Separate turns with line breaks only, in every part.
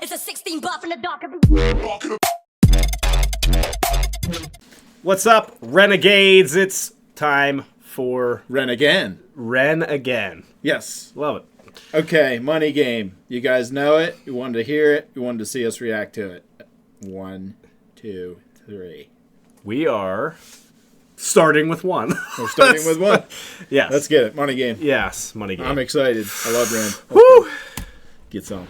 It's a 16 buff in the dark.
What's up, Renegades? It's time for
Ren again.
Ren again.
Yes.
Love it.
Okay, money game. You guys know it. You wanted to hear it. You wanted to see us react to it. 1, 2, 3.
We are starting with one.
We're starting with one.
Yes.
Let's get it. Money game.
Yes, money game.
I'm excited. I love Ren.
Woo!
Get some.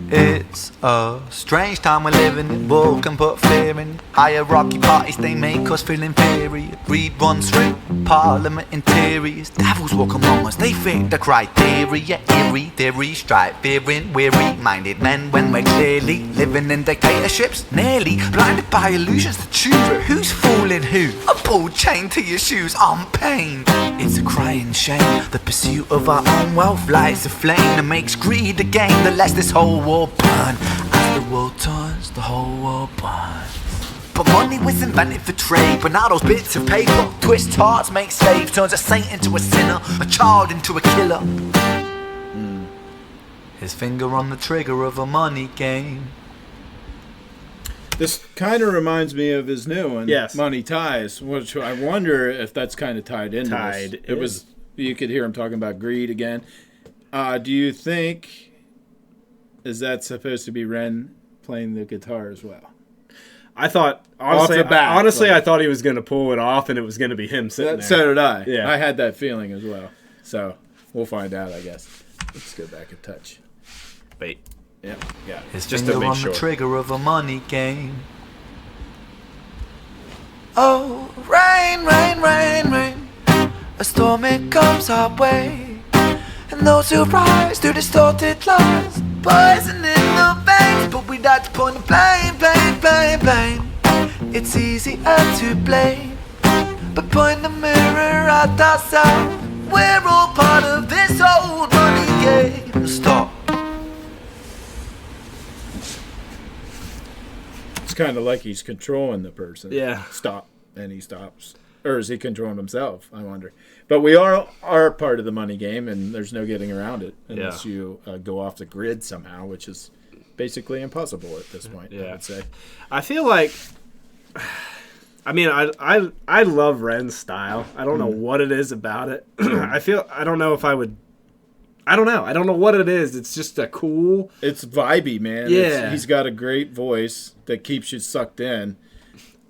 It's a strange time we're living in. War can put fear in. Hierarchy parties, they make us feel inferior. Greed runs through parliament interiors. Devils walk among us, they fit the criteria. Eerie theory, stripe, fearing, weary-minded men when we're clearly living in dictatorships. Nearly blinded by illusions to choose who's fooling who. A ball chained to your shoes on pain. It's a crying shame. The pursuit of our own wealth lights a flame that makes greed a game that lets this whole war burn. As the world turns, the whole world burns. But money was invented for trade. But now those bits of paper twist hearts, make slaves, turns a saint into a sinner, a child into a killer. His finger on the trigger of a money game.
This kind of reminds me of his new one,
Yes.
Money Ties, which I wonder if that's kind of tied into
Tied
this.
in.
It was. You could hear him talking about greed again. Do you think is that supposed to be Ren playing the guitar as well?
I thought, honestly,
Off the bat, like-
I thought he was going to pull it off and it was going to be him sitting there.
So did I.
Yeah.
I had that feeling as well. So we'll find out, I guess. Let's go back a touch.
Wait.
Yep. Yeah.
His
Just to
finger
make
on
sure.
the trigger of a money game. Oh, rain, rain, rain, rain. A storm it comes our way. And those who rise through distorted lies, poison in the veins. But we like to point the blame, blame, blame, blame. It's easier to blame, but point the mirror at ourselves. We're all part of this old money game. Stop.
It's kind of like he's controlling the person.
Yeah.
Stop. And he stops. Or is he controlling himself? I wonder. But we are part of the money game, and there's no getting around it unless you go off the grid somehow, which is basically impossible at this point, I would say.
I feel like, I mean, I love Ren's style. I don't know what it is about it. I don't know if I would. I don't know. I don't know what it is. It's just a cool.
It's vibey, man.
Yeah.
He's got a great voice that keeps you sucked in.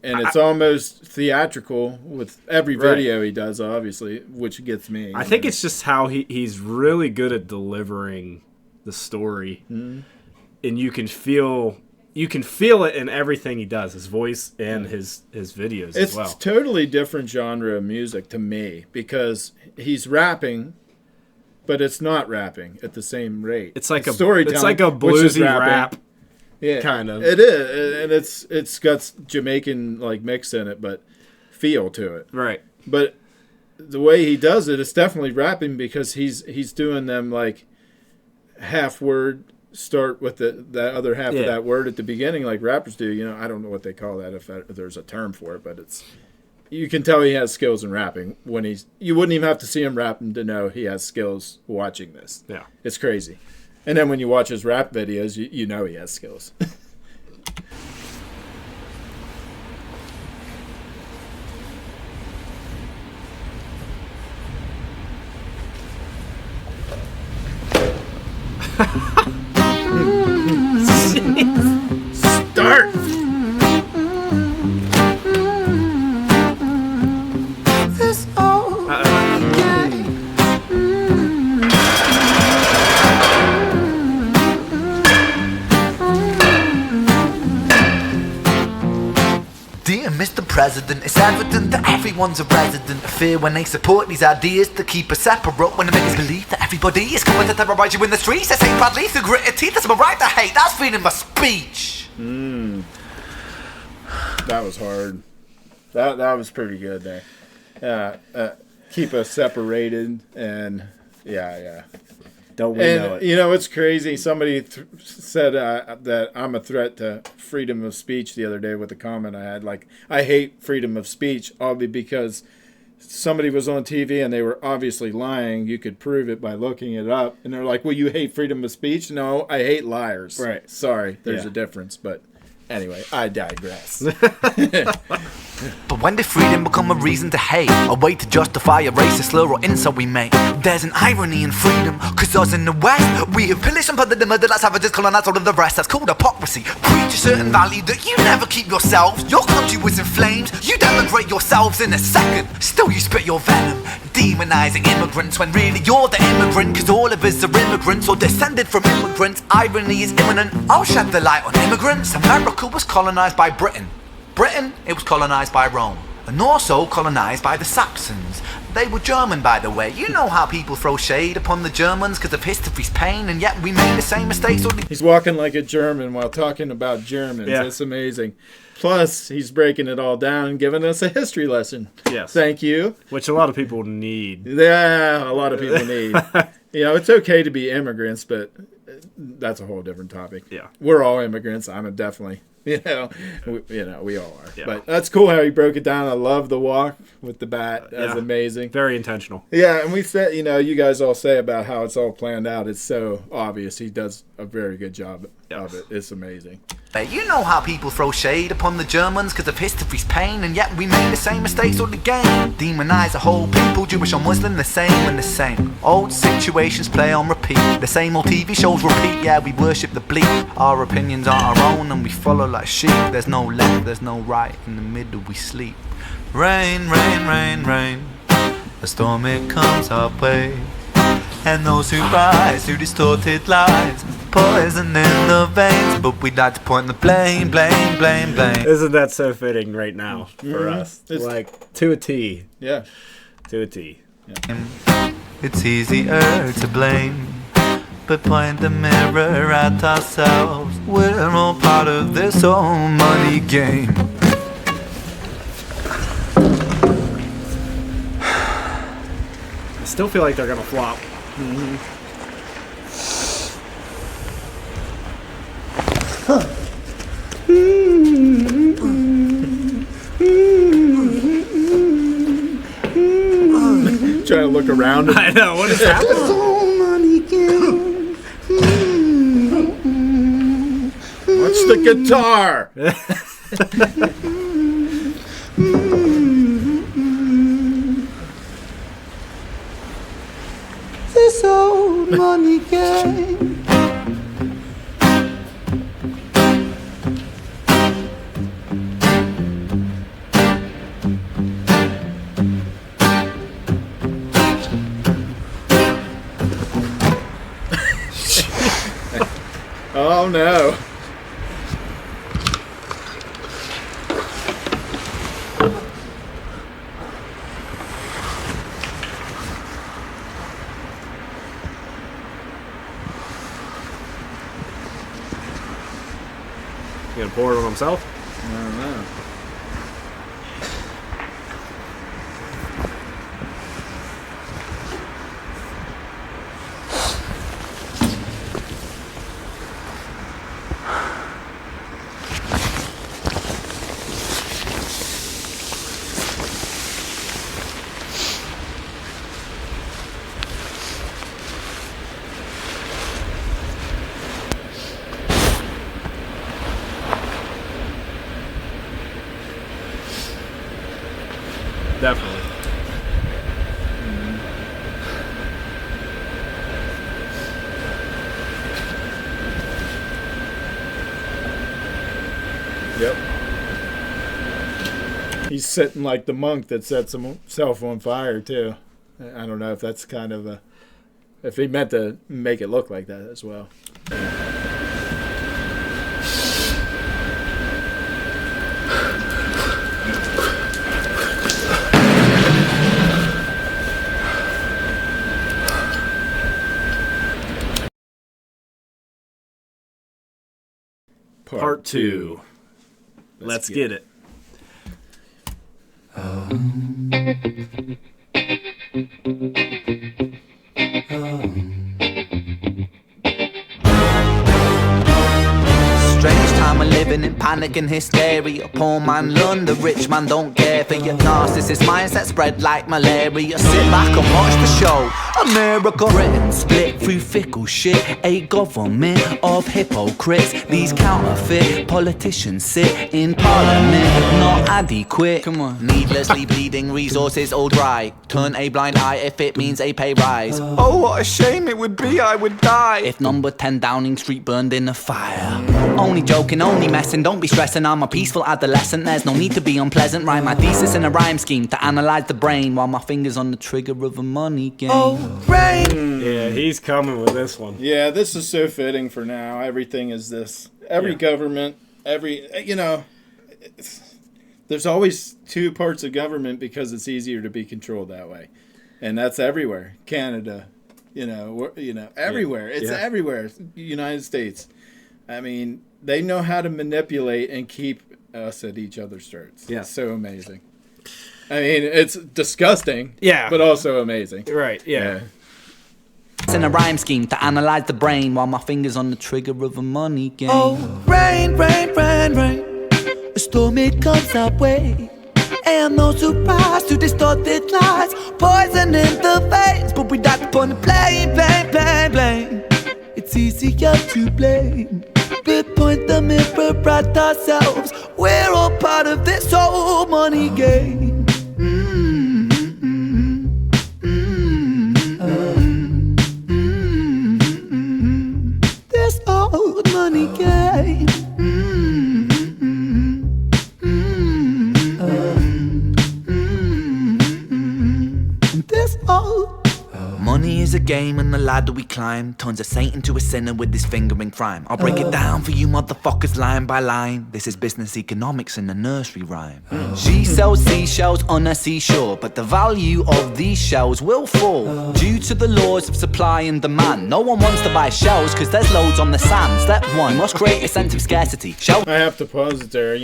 And it's almost theatrical with every video he does, obviously, which gets me.
I think it's just how he's really good at delivering the story, and you can feel it in everything he does, his voice and his videos
it's
as well.
totally different genre of music to me because he's rapping, but it's not rapping at the same rate.
It's like
storytelling.
It's like a
which is
bluesy
rapping.
rap.
Yeah,
kind of.
It is, and it's got Jamaican like mix in it, but feel to it.
Right.
But the way he does it, it's definitely rapping because he's doing them like half word start with that other half of that word at the beginning, like rappers do. You know, I don't know what they call that if there's a term for it, but you can tell he has skills in rapping when you wouldn't even have to see him rapping to know he has skills watching this.
Yeah.
It's crazy. And then when you watch his rap videos, you know he has skills. Start!
This old game. Dear Mr. President, it's evident that everyone's a resident of fear when they support these ideas to keep us separate. When they make us believe that everybody is coming to terrorize you in the streets. They say badly through gritted teeth. That's my right to hate. That's freedom of speech.
That was hard. That was pretty good there. Keep us separated and yeah.
Don't we know it?
You know, it's crazy. Somebody said that I'm a threat to freedom of speech the other day with a comment I had. Like, I hate freedom of speech, only because somebody was on TV and they were obviously lying. You could prove it by looking it up. And they're like, well, you hate freedom of speech? No, I hate liars.
Right.
Sorry, there's
Yeah.
a difference. But anyway, I digress.
But when did freedom become a reason to hate? A way to justify a racist slur or insult we make? There's an irony in freedom, cause us in the West, we have pillaged and plundered the murder that's savages, colonized all of the rest. That's called hypocrisy. Preach a certain value that you never keep yourselves. Your country was in flames, you denigrate yourselves in a second. Still you spit your venom, demonizing immigrants when really you're the immigrant. Cause all of us are immigrants or descended from immigrants. Irony is imminent, I'll shed the light on immigrants. America was colonized by Britain. Britain, it was colonized by Rome, and also colonized by the Saxons. They were German, by the way. You know how people throw shade upon the Germans because of history's pain, and yet we made the same mistakes.
He's walking like a German while talking about Germans.
Yeah.
It's amazing. Plus, he's breaking it all down and giving us a history lesson.
Yes.
Thank you.
Which a lot of people need.
Yeah, a lot of people need. You know, it's okay to be immigrants, but that's a whole different topic.
Yeah.
We're all immigrants. I'm definitely, we all are.
Yeah.
But that's cool how he broke it down. I love the walk with the bat. That's
Yeah.
amazing.
Very intentional.
Yeah, and we said, you guys all say about how it's all planned out. It's so obvious. He does a very good job of it. It's amazing.
You know how people throw shade upon the Germans because of history's pain, and yet we made the same mistakes all again. Demonize a whole people, Jewish or Muslim, the same and the same. Old situations play on repeat, the same old TV shows repeat. Yeah, we worship the bleak, our opinions are our own and we follow like sheep. There's no left, there's no right, in the middle we sleep. Rain, rain, rain, rain, a storm it comes our way, and those who rise through distorted lies, poison in the veins, but we'd like to point the blame, blame, blame, blame.
Isn't that so fitting right now for us?
It's-
Like, to a T.
Yeah.
To a T.
It's easier to blame, but point the mirror at ourselves. We're all part of this whole money game.
I still feel like they're gonna flop.
Trying to look around.
I know, what is happening?
Watch the guitar.
This old money game.
Oh no.
You gonna pour it on himself?
I don't know.
Definitely.
Yep. He's sitting like the monk that sets himself on fire too. I don't know if that's kind of a, if he meant to make it look like that as well.
Part 2. Let's get it.
living in panic and hysteria. Poor man learn, the rich man don't care for your narcissist mindset spread like malaria. Sit back and watch the show. America, Britain split through fickle shit. A government of hypocrites. These counterfeit politicians sit in parliament, not adequate. Come on. Needlessly bleeding resources all dry. Turn a blind eye if it means a pay rise. Oh, what a shame it would be, I would die if number 10 Downing Street burned in a fire. Only joking, only messing, don't be stressing. I'm a peaceful adolescent, there's no need to be unpleasant. Write my thesis in a rhyme scheme to analyze the brain while my fingers on the trigger of a money game. Oh, rain!
Yeah, he's coming with this one.
Yeah, this is so fitting for now. Everything is this. Every government, there's always two parts of government because it's easier to be controlled that way. And that's everywhere. Canada, everywhere. It's everywhere. United States. I mean, they know how to manipulate and keep us at each other's throats.
Yeah.
It's so amazing. I mean, it's disgusting.
Yeah.
But also amazing.
Right, yeah.
In a rhyme scheme to analyze the brain while my fingers on the trigger of a money game. Oh, rain, rain, rain, rain. A storm it comes our way. And no surprise to distorted lies. Poison in the veins, but we die upon the blame, blame, blame, blame. It's easier to blame. But point the mirror at ourselves. We're all part of this whole money game. This old money game. This old money is a game and the ladder we climb turns a saint into a sinner with his finger in crime. I'll break it down for you motherfuckers line by line. This is business economics in a nursery rhyme. She sells seashells on a seashore, but the value of these shells will fall due to the laws of supply and demand. No one wants to buy shells because there's loads on the sand. Step one, must create a sense of scarcity.
I have to pause it there.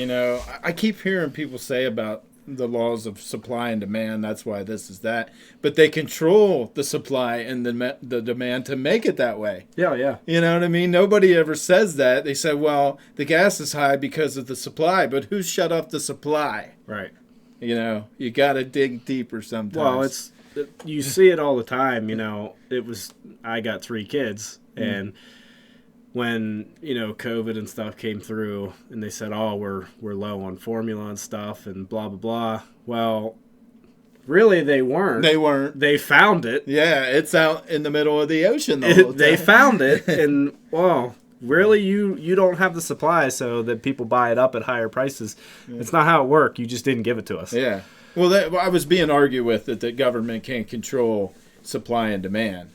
I keep hearing people say about the laws of supply and demand, that's why this is that. But they control the supply and the demand to make it that way.
Yeah.
You know what I mean? Nobody ever says that. They say, well, the gas is high because of the supply, but who shut off the supply?
Right.
You got to dig deeper sometimes.
Well, you see it all the time. I got 3 kids, and when COVID and stuff came through and they said, oh, we're low on formula and stuff and blah blah blah, well, really they weren't. They found it.
Yeah, it's out in the middle of the ocean the whole time.
They found it, and well, really you don't have the supply so that people buy it up at higher prices. It's not how it worked. You just didn't give it to us.
Yeah. Well, I was being argued with that the government can't control supply and demand.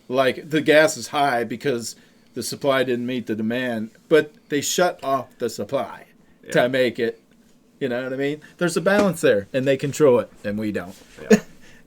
Like, the gas is high because the supply didn't meet the demand, but they shut off the supply to make it. You know what I mean? There's a balance there, and they control it, and we don't. Yeah.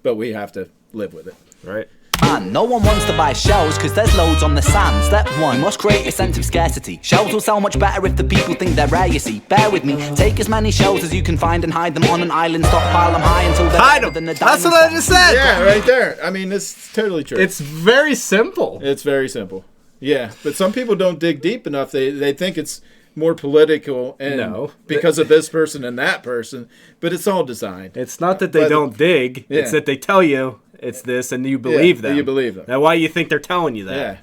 But we have to live with it.
Right.
Man, no one wants to buy shells because there's loads on the sand. Step one, must create a sense of scarcity. Shells will sell much better if the people think they're rare, you see. Bear with me, take as many shells as you can find and hide them on an island. Stockpile them high until they're better than the
That's what I just said.
Yeah, right there. I mean, it's totally true.
It's very simple.
It's very simple. Yeah, but some people don't dig deep enough. They think it's more political and because of this person and that person, but it's all designed.
It's not that they don't dig. Yeah. It's that they tell you it's this and you believe them.
You believe them.
Now, why do you think they're telling you that?
Yeah.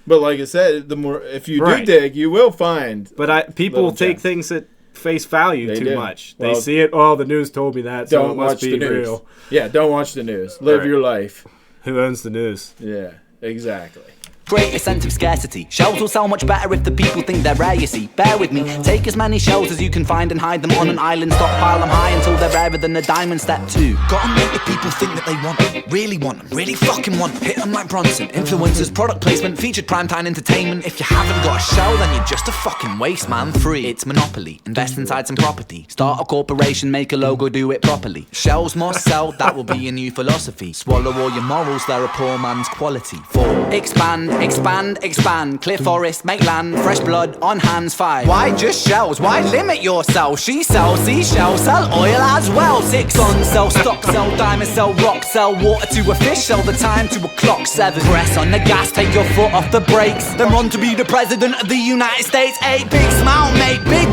But like I said, the more if you do dig, you will find.
But people take things at face value too much. They see it. Oh, the news told me that, so it must be real.
Yeah, don't watch the news. Live your life.
Who owns the news?
Yeah, exactly.
Create a sense of scarcity. Shells will sell much better if the people think they're rare, you see. Bear with me, take as many shells as you can find and hide them on an island. Stockpile them high until they're rarer than a diamond. Step two, gotta make the people think that they want them, really fucking want them. Hit them like Bronson. Influencers, product placement, featured primetime entertainment. If you haven't got a shell, then you're just a fucking waste man. 3, it's monopoly. Invest inside some property. Start a corporation, make a logo, do it properly. Shells must sell, that will be a new philosophy. Swallow all your morals, they're a poor man's quality. 4, expand. Clear forest, make land, fresh blood on hands. 5, why just shells? Why limit yourself? She sells seashells, sell oil as well. 6, guns, sell stock, sell diamonds, sell rock, sell water to a fish, sell the time to a clock. 7, press on the gas, take your foot off the brakes, then run to be the president of the United States. 8, big smile, make big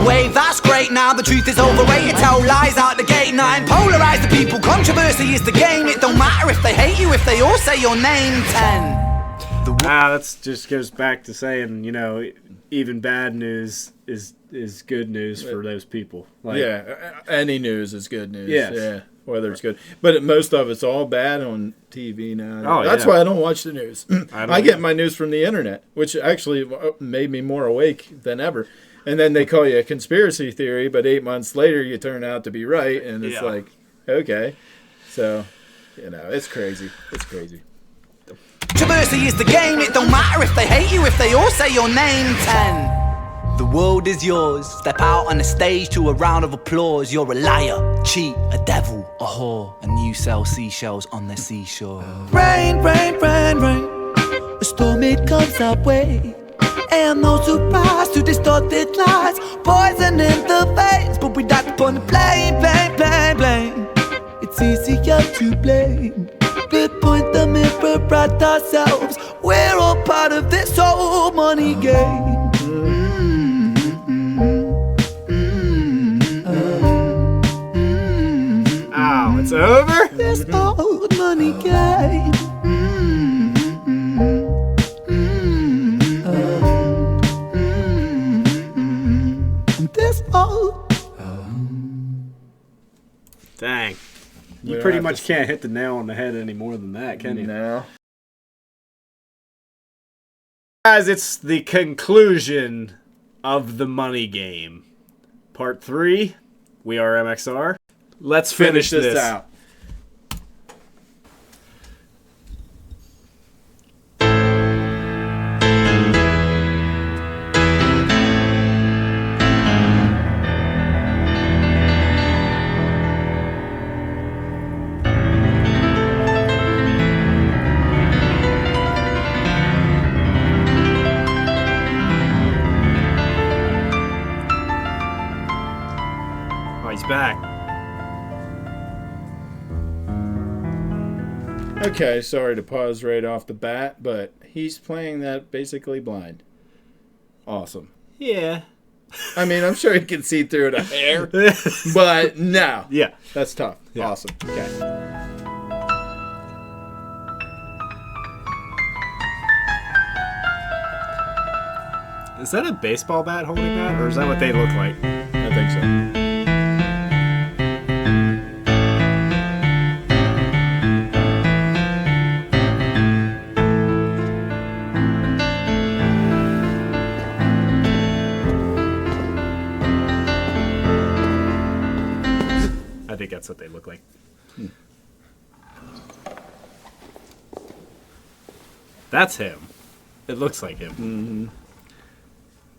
now, the truth is overrated. Tell lies out the gate, nine. Polarize the people, controversy is the game. It don't matter if they hate you, if they all say your name. 10.
That just goes back to saying, you know, even bad news is good news for those people. Like,
yeah, any news is good news.
Yes.
Yeah, whether it's good. But most of it's all bad on TV now.
Oh,
That's
yeah.
why I don't watch the news. I get my news from the internet, which actually made me more awake than ever. And then they call you a conspiracy theory, but 8 months later you turn out to be right, and it's like, okay. So, you know, it's crazy. It's crazy.
Controversy is the game, it don't matter if they hate you, if they all say your name. 10. The world is yours, step out on the stage to a round of applause. You're a liar, cheat, a devil, a whore, and you sell seashells on the seashore. Rain, rain, rain, rain, a storm it comes our way. And no surprise to distorted lies, poison in the veins. But we died upon the blame, blame, blame, blame. It's easier to blame. We point the mirror at ourselves. We're all part of this whole money game.
Ow, it's over?
This old money game. This old.
Dang. You
don't
pretty
have
much
to-
can't hit the nail on the head any more than that, can you?
No.
Guys, it's the conclusion of the money game. Part 3. We are MXR. Let's finish this
out.
Oh, he's back.
Okay, sorry to pause right off the bat, but he's playing that basically blind. Awesome.
Yeah.
I mean, I'm sure he can see through the hair, but no.
Yeah.
That's tough.
Yeah.
Awesome. Okay.
Is that a baseball bat holding that, or is that what they look like?
I think so.
I think that's what they look like. That's him. It looks like him.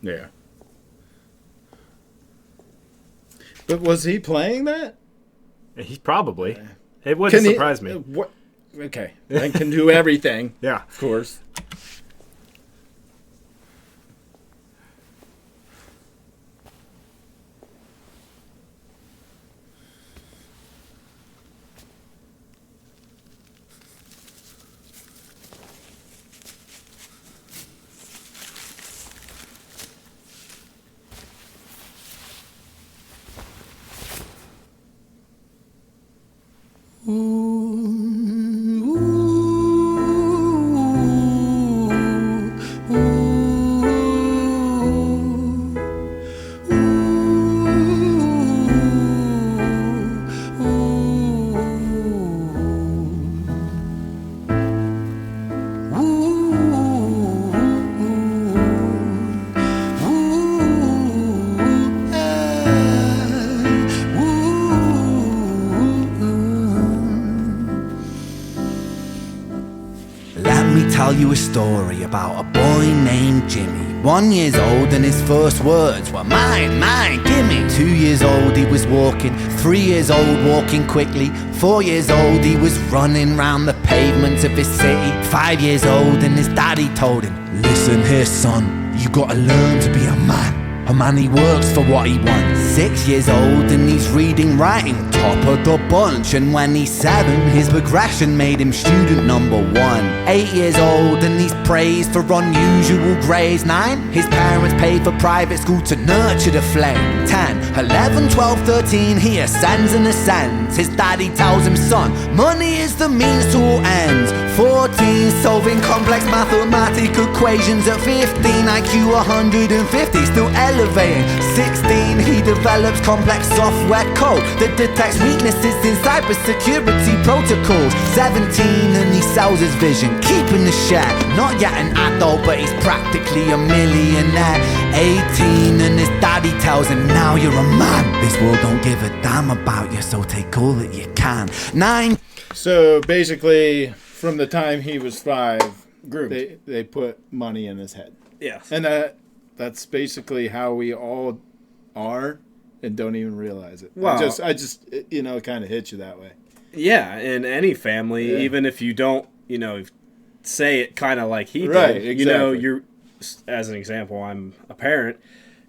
Yeah. But was he playing that?
He probably. It wouldn't surprise me.
What? Okay. And can do everything.
Yeah.
Of course.
Let me tell you a story about a boy named Jimmy. 1 year old and his first words were mine, mine, gimme. 2 years old he was walking, 3 years old walking quickly. 4 years old he was running round the pavements of his city. 5 years old and his daddy told him, listen here son, you gotta learn to be a man he works for what he wants. 6 years old and he's reading, writing, top of the bunch. And when he's 7, his progression made him student number 1. 8 years old and he's praised for unusual grades. 9, his parents paid for private school to nurture the flame. 10, 11, 12, 13, he ascends and ascends. His daddy tells him, son, money is the means to all ends. 14, solving complex mathematical equations. At 15, IQ 150, still elevating. 16, he develops complex software code that detects weaknesses in cybersecurity protocols. 17, and he sells his vision, keeping the share. Not yet an adult, but he's practically a millionaire. 18, and his daddy tells him, now you're a man. This world don't give a damn about you, so take all that you can. 9.
So basically, from the time he was 5,
Groomed.
they put money in his head.
Yes.
And that's basically how we all are and don't even realize it.
Well,
I just it kind of hits you that way.
Yeah, in any family,
Yeah.
even if you don't, say it kind of like he did.
Right, exactly.
You're, as an example, I'm a parent.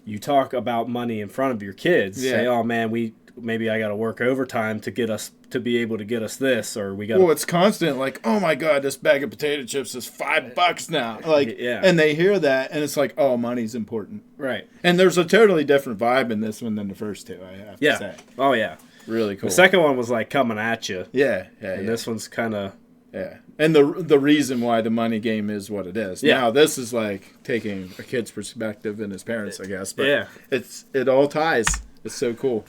You talk about money in front of your kids.
Yeah.
Say, oh man, maybe I got to work overtime to be able to get us this, or we got.
Well, it's constant. Like, oh my god, this bag of potato chips is $5 now. Like,
Yeah.
and they hear that, and it's like, oh, money's important.
Right.
And there's a totally different vibe in this one than the first two. I have
Yeah.
to say,
Oh yeah.
really cool.
The second one was like coming at you,
yeah,
and this one's kind of.
Yeah, and the reason why the money game is what it is.
Yeah.
Now this is like taking a kid's perspective and his parents, I guess. But
Yeah.
it all ties. It's so cool.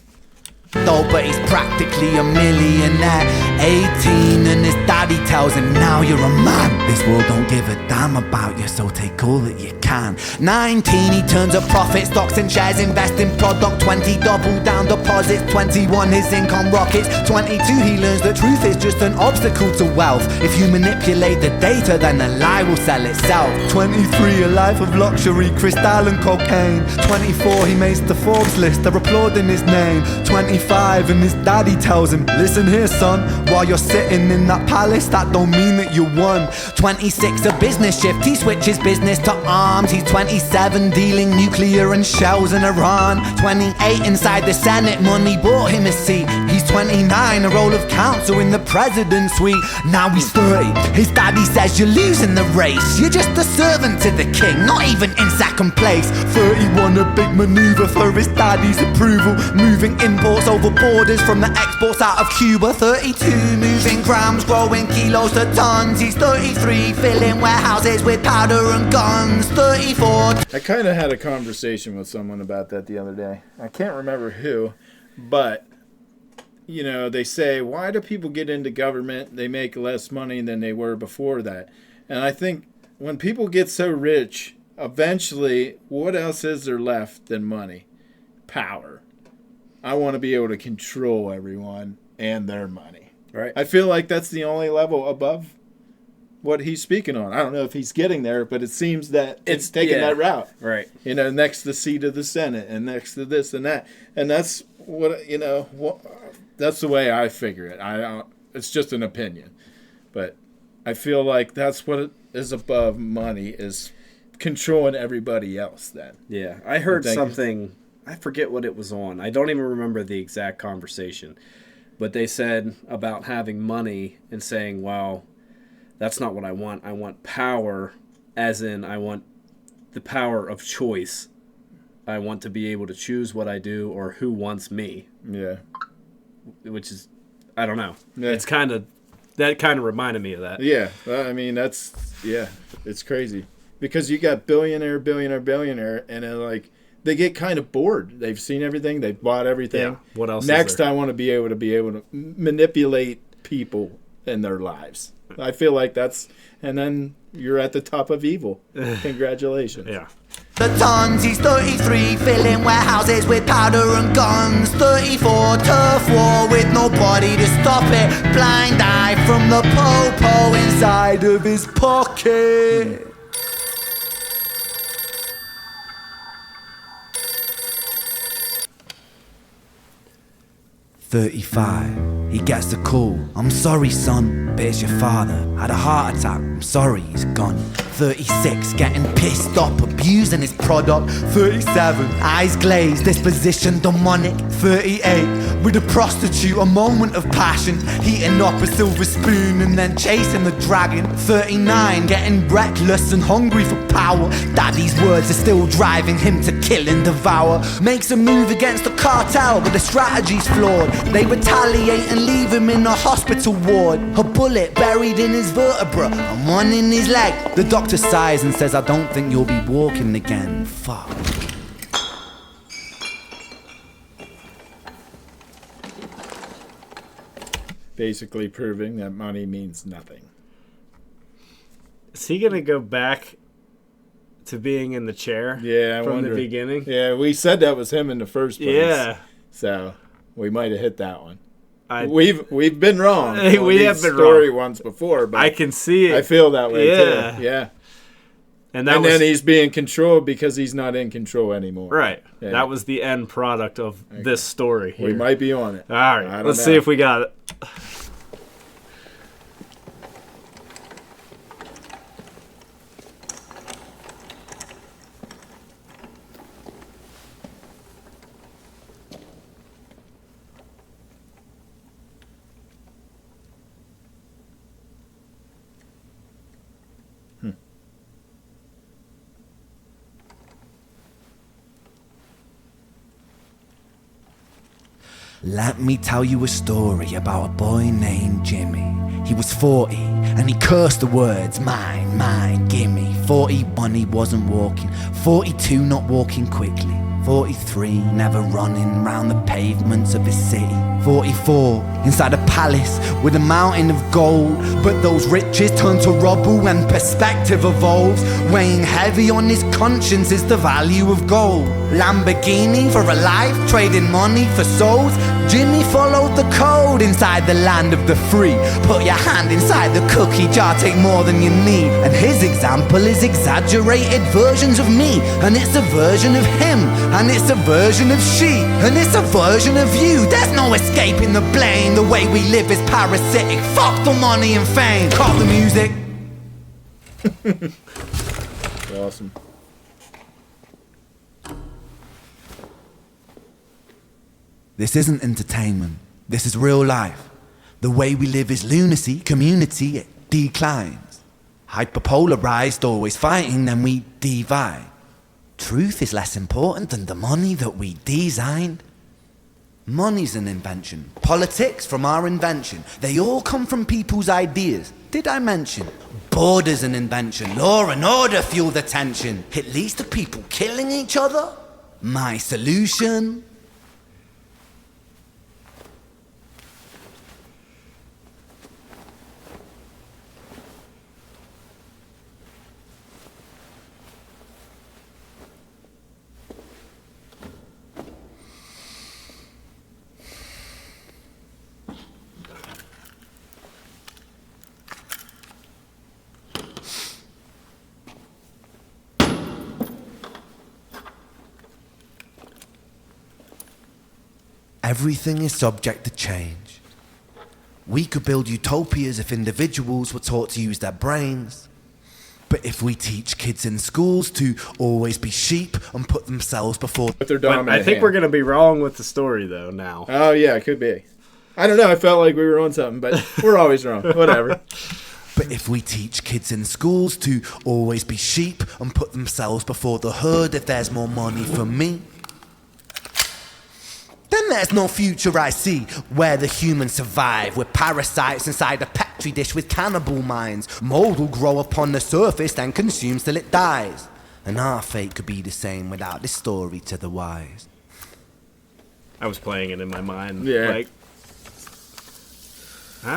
Though, but he's practically a millionaire. 18, and his daddy tells him, now you're a man. This world don't give a damn about you, so take all that you can. 19, he turns a profit, stocks and shares, invest in product. 20, double down deposits. 21, his income rockets. 22, he learns the truth is just an obstacle to wealth. If you manipulate the data, then the lie will sell itself. 23, a life of luxury, crystal and cocaine. 24, he makes the Forbes list, they're applauding his name. 25, and his daddy tells him, listen here son, while you're sitting in that palace, that don't mean that you won. 26, a business shift, he switches business to arms. He's 27, dealing nuclear and shells in Iran. 28, inside the Senate, money bought him a seat. He's 29, a role of counsel in the president's suite. Now he's 30, his daddy says you're losing the race. You're just a servant to the king, not even in second place. 31, a big maneuver for his daddy's approval, moving imports over borders from the exports out of Cuba. 32, moving grams, growing kilos to tons. He's 33, filling warehouses with powder and guns. 34.
I kind of had a conversation with someone about that the other day. I can't remember who, but they say, why do people get into government? They make less money than they were before that. And I think when people get so rich, eventually, what else is there left than money? Power. I want to be able to control everyone and their money.
Right.
I feel like that's the only level above what he's speaking on. I don't know if he's getting there, but it seems that it's taking that route.
Right.
Next to the seat of the Senate and next to this and that. And that's what, that's the way I figure it. It's just an opinion. But I feel like that's what is above money, is controlling everybody else then.
Yeah. I heard something, I forget what it was on. I don't even remember the exact conversation. But they said about having money and saying, well, that's not what I want. I want power, as in I want the power of choice. I want to be able to choose what I do or who wants me.
Yeah.
Which is, I don't know.
Yeah.
It's that kind of reminded me of that.
Yeah. I mean, it's crazy. Because you got billionaire, and then they get kind of bored. They've seen everything. They've bought everything.
Yeah. What else?
Next, I want to be able to manipulate people in their lives. I feel like and then you're at the top of evil. Congratulations.
Yeah.
The tons, he's 33, filling warehouses with powder and guns. 34, turf war with nobody to stop it. Blind eye from the po-po inside of his pocket. 35, he gets the call. I'm sorry, son, but it's your father. Had a heart attack. I'm sorry, he's gone. 36, getting pissed up, abusing his product. 37, eyes glazed, disposition demonic. 38, with a prostitute, a moment of passion, heating up a silver spoon and then chasing the dragon. 39, getting reckless and hungry for power. Daddy's words are still driving him to kill and devour. Makes a move against the cartel, but the strategy's flawed. They retaliate and leave him in a hospital ward. A bullet buried in his vertebra and one in his leg. The doctor sighs and says, I don't think you'll be walking again. Fuck.
Basically proving that money means nothing.
Is he gonna go back to being in the chair?
Yeah, I
from
wonder.
the beginning.
Yeah, we said that was him in the first place.
Yeah,
So we might have hit that one.
I
We've been wrong.
Hey,
on
we
these
have been
story
wrong.
ones before, but
I can see it.
I feel that way
Yeah.
too. Yeah.
and
And then he's being controlled because he's not in control anymore.
right.
Yeah.
That was the end product of this story here.
We might be on it.
All right,
I don't
let's
know.
see if we got it.
Let me tell you a story about a boy named Jimmy. He was 40 and he cursed the words, mine, mine, gimme. 41 he wasn't walking, 42 not walking quickly, 43 never running round the pavements of his city, 44 inside a palace with a mountain of gold. But those riches turn to rubble when perspective evolves. Weighing heavy on his conscience is the value of gold. Lamborghini for a life, trading money for souls. Jimmy followed the code inside the land of the free. Put your hand inside the cookie jar, take more than you need. And his example is exaggerated versions of me. And it's a version of him, and it's a version of she, and it's a version of you. There's no escaping the blame. The way we live is parasitic. Fuck the money and fame. Call the music.
Awesome.
This isn't entertainment. This is real life. The way we live is lunacy, community, it declines. Hyperpolarized, always fighting, then we divide. Truth is less important than the money that we designed. Money's an invention. Politics from our invention. They all come from people's ideas. Did I mention? Border's an invention. Law and order fuel the tension. It leads to people killing each other. My solution? Everything is subject to change. We could build utopias if individuals were taught to use their brains. But if we teach kids in schools to always be sheep and put themselves before...
But they're
But
dominant.
I think we're gonna be wrong with the story though now.
Oh yeah, it could be. I don't know. I felt like we were on something, but we're always wrong. Whatever.
But if we teach kids in schools to always be sheep and put themselves before the herd, if there's more money for me, then there's no future I see where the humans survive. We're parasites inside a petri dish with cannibal minds. Mold will grow upon the surface and consume till it dies. And our fate could be the same without this story to the wise.
I was playing it in my mind.
Yeah.
Like,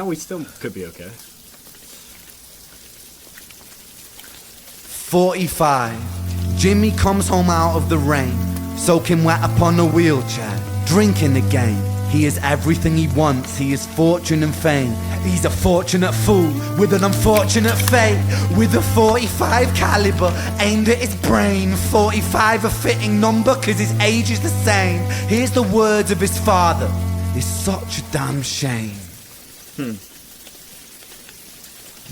we still could be okay.
45. Jimmy comes home out of the rain, soaking wet upon a wheelchair, drinking again. He is everything he wants, he is fortune and fame. He's a fortunate fool with an unfortunate fate. With a 45 caliber aimed at his brain. 45 a fitting number cause his age is the same. Here's the words of his father. It's such a damn shame.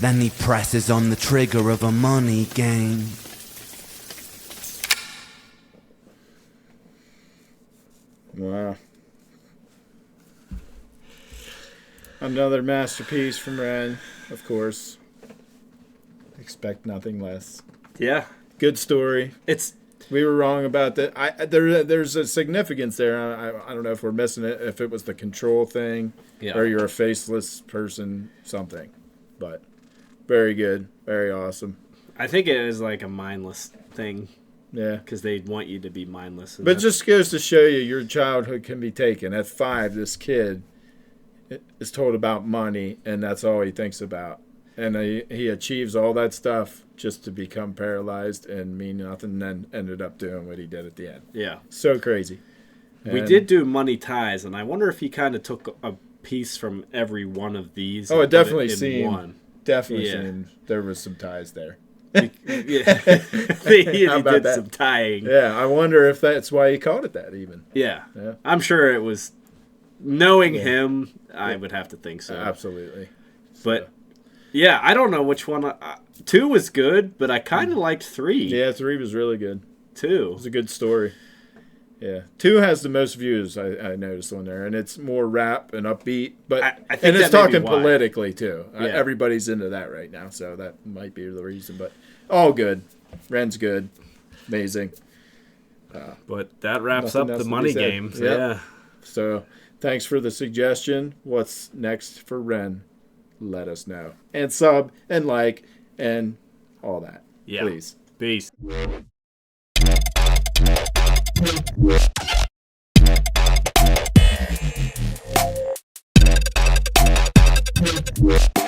Then he presses on the trigger of a money game.
Wow. Another masterpiece from Ren, of course. Expect nothing less.
Yeah.
Good story. We were wrong about that. There's a significance there. I don't know if we're missing it, if it was the control thing, or you're a faceless person, something. But very good. Very awesome.
I think it is like a mindless thing.
Yeah.
Because they want you to be mindless.
But it just goes to show you your childhood can be taken. At 5, this kid is told about money, and that's all he thinks about. And he achieves all that stuff just to become paralyzed and mean nothing, and then ended up doing what he did at the end.
Yeah.
So crazy.
We did do Money Ties, and I wonder if he kind of took a piece from every one of these.
Oh, it
and put
definitely
in
seemed.
one.
Definitely
Yeah.
seemed there was some ties there.
Yeah. he
How about
did
that?
some tying.
Yeah, I wonder if that's why he called it that even.
Yeah.
Yeah.
I'm sure it was. Knowing him, I would have to think so.
Absolutely.
But, yeah, I don't know which one. 2 was good, but I kind of liked 3.
Yeah, 3 was really good. It
2.
was a good story. Yeah, 2 has the most views I noticed on there, and it's more rap and upbeat, but
I think
and it's
that may be
talking
why.
politically too.
Yeah.
Everybody's into that right now, so that might be the reason. But all good. Ren's good, amazing.
But that wraps
Nothing
up
else
the
to be
money
said.
game. So,
Yep.
yeah.
So thanks for the suggestion. What's next for Ren? Let us know, and sub and like and all that.
Yeah.
Please.
Peace.
What?